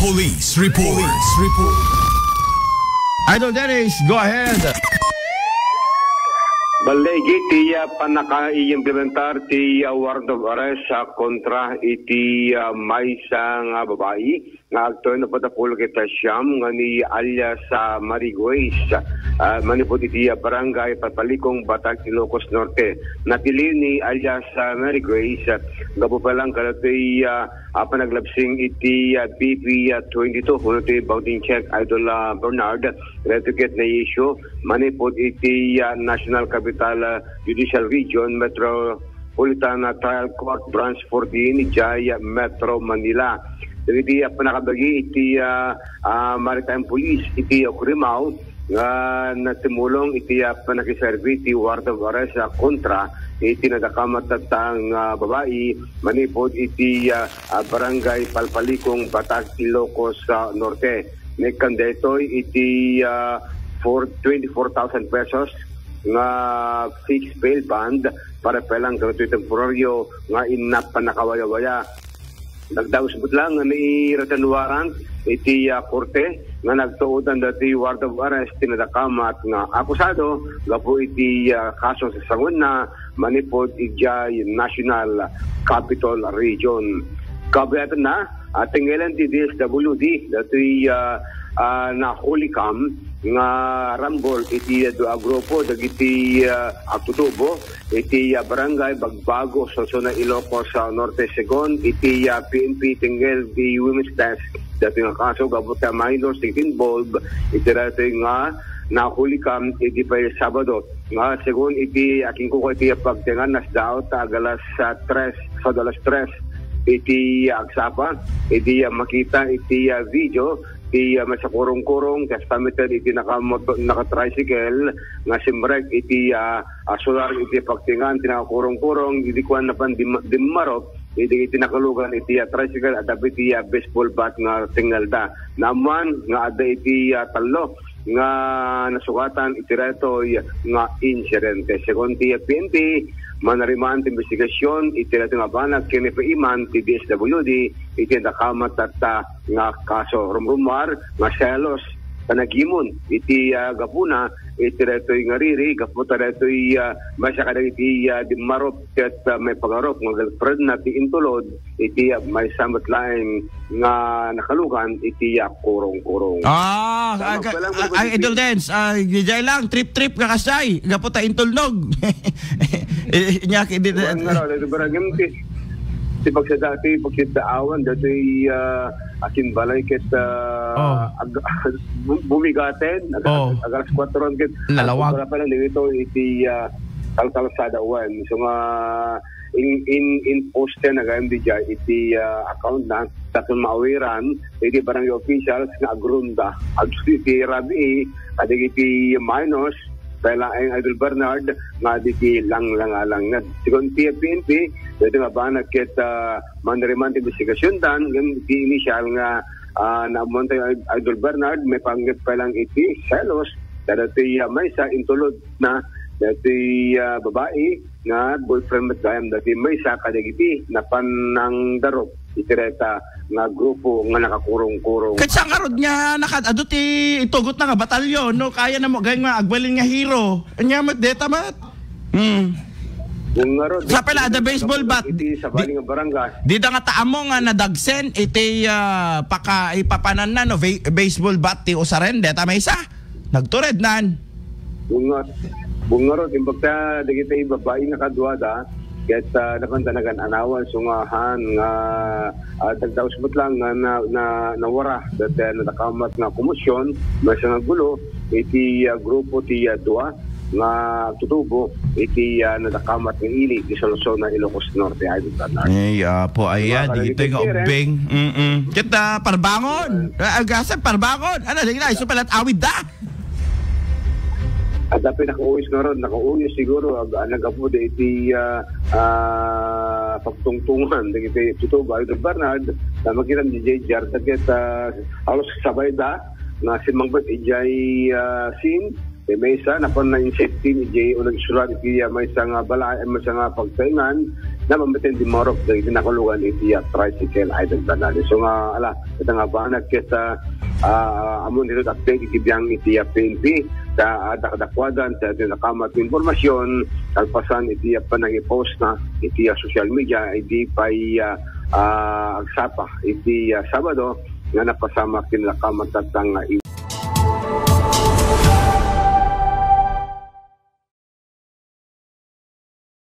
Police report. Police report. Idol Dennis, go ahead. Balegi ti panaka-i-implementar ti warrant of arrest sa kontra iti may isang babae nga agto na patapul kita siyam nga ni alias sa Marigoys manipod iti barangay Papalikong, Batag, Ilocos Norte. Natili ni alias sa Marigoys gabo pa lang kalatoy panaglabsing iti BP 22 kuno ti bounding check Idol Bernard reticate na issue manipod iti National Capital Judicial Region Metropolitan Trial Court Branch 14 Jaya Metro Manila. Iti panakabagi iti Maritime Police iti Okrimaw nga natimulong iti panakiservi iti warrant of arrest kontra iti nadakamat tatang babae manipod iti barangay Palpalikong, Batag, Ilocos Norte. Nekandetoy iti for 24,000 pesos nga fixed bail bond para pelang gratuito temporaryo nga inapanakawaya-waya. Nagdausbot lang nga ni written warrant iti korte nga nagtuotan dati warrant of arrest tinadakamat nga akusado nga po iti kaso sa sangon na manipod iti National Capital Region. Kabayatan na tingilan ti DSWD dati nahulikam nga rambol iti grupo dagiti Aktutubo iti barangay Bagbago sa zona Ilocos Norte Segon iti PNP tingel di women's desk dati nga kaso gabot ta minors involved iti dati nga nahulikam iti pa Sabado nga segon iti aking kuko iti pagtingan nas daot agalas 3 iti agsapa iti makita iti video iti sa kurong-kurong testamented iti naka-tricycle nga simrek iti solar iti pagtingan tinakakurong-kurong iti kuan na pan dimarot iti nakalugan iti tricycle at iti baseball bat nga tingalda naman nga ada iti talo nga nasukatan iti retoy nga insidente. Según ti PNP manariman ti investigasyon iti reto nga banat kini paiman ti DSWD iti nakamat at nga kaso rumrumar nga selos panagimon iti gapuna iti retoy nga riri gaputa retoy masya kada iti dimarop ket may pagarop nga girlfriend na ti intulod iti may samot laing nga nakalugan iti kurong-kurong. Idol Dance, gijay lang trip ka kasay gaputa intulnog. Nya kidi ti pagsidaawan dati akin balay ket bumigaten agalas 4 ket lalawag para pala dito iti kalkalsada wan so nga in poste na gamdi ja iti account na tatong maawiran iti barangay officials nga agrunda iti rabi iti minus pala ang Idol Bernard nga diti lang na sigon PNP dito nga ba nakit manariman investigasyon dan di initial nga naamonta yung Idol Bernard may panggit pa lang iti selos dati may sa intulod na dati babae nga boyfriend at gayam dati may sa kadagiti na panang darok itireta nga grupo nga nakakurong-kurong. Katsa karod nga nakadado ti itugot na nga batalyon no kaya na mo gayng nga agbalin nga hero. Anya mat deta mat. Sa pala the baseball bat iti sa baling nga barangay. Di da nga taamo nga nadagsen iti ipapanan na no baseball bat ti usaren deta may isa. Nagtured nan. Bungarod imbagta dagiti babae nga kadwada ket nakantanagan anawan sungahan nga dagdausbot lang nga nawara dati natakamat nga komosyon may nga gulo iti grupo ti dua nga tutubo iti natakamat nga ili di Solusona Ilocos Norte ay Bernard. Po aya dito nga ubeng. Kita parbangon. Agasan parbangon. Ano dili na iso palat awid da. At dapat nakauwis na ron, nakauwis siguro nag-apo iti pagtungtungan iti tutubo Idol Bernard na makita ni JJR dagit halos sabay da na si Mangbet ijay sin may isa na pa na-inset ni Jay o nagsulat iti may isang balay, may isang pagtaingan na mamatin di Morok na itinakulugan iti tricycle idol banali. So nga, ito nga ba, nagkita amon dito update iti biyang iti PNP sa dakadakwadan sa nakamat informasyon kalpasan iti panang-i-post na iti social media iti pa'y agsapa iti Sabado nga napasama kinakamat at ang